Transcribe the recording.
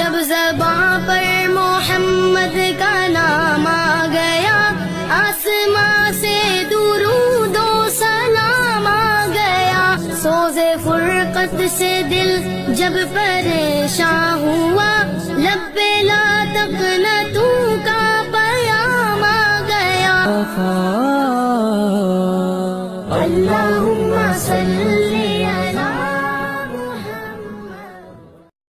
जब ज़बां पर मोहम्मद का नाम आ गया, आसमां से दुरूदो सलाम आ गया। सोज़े फुरकत से दिल जब परेशान हुआ, लब्बे ला तक न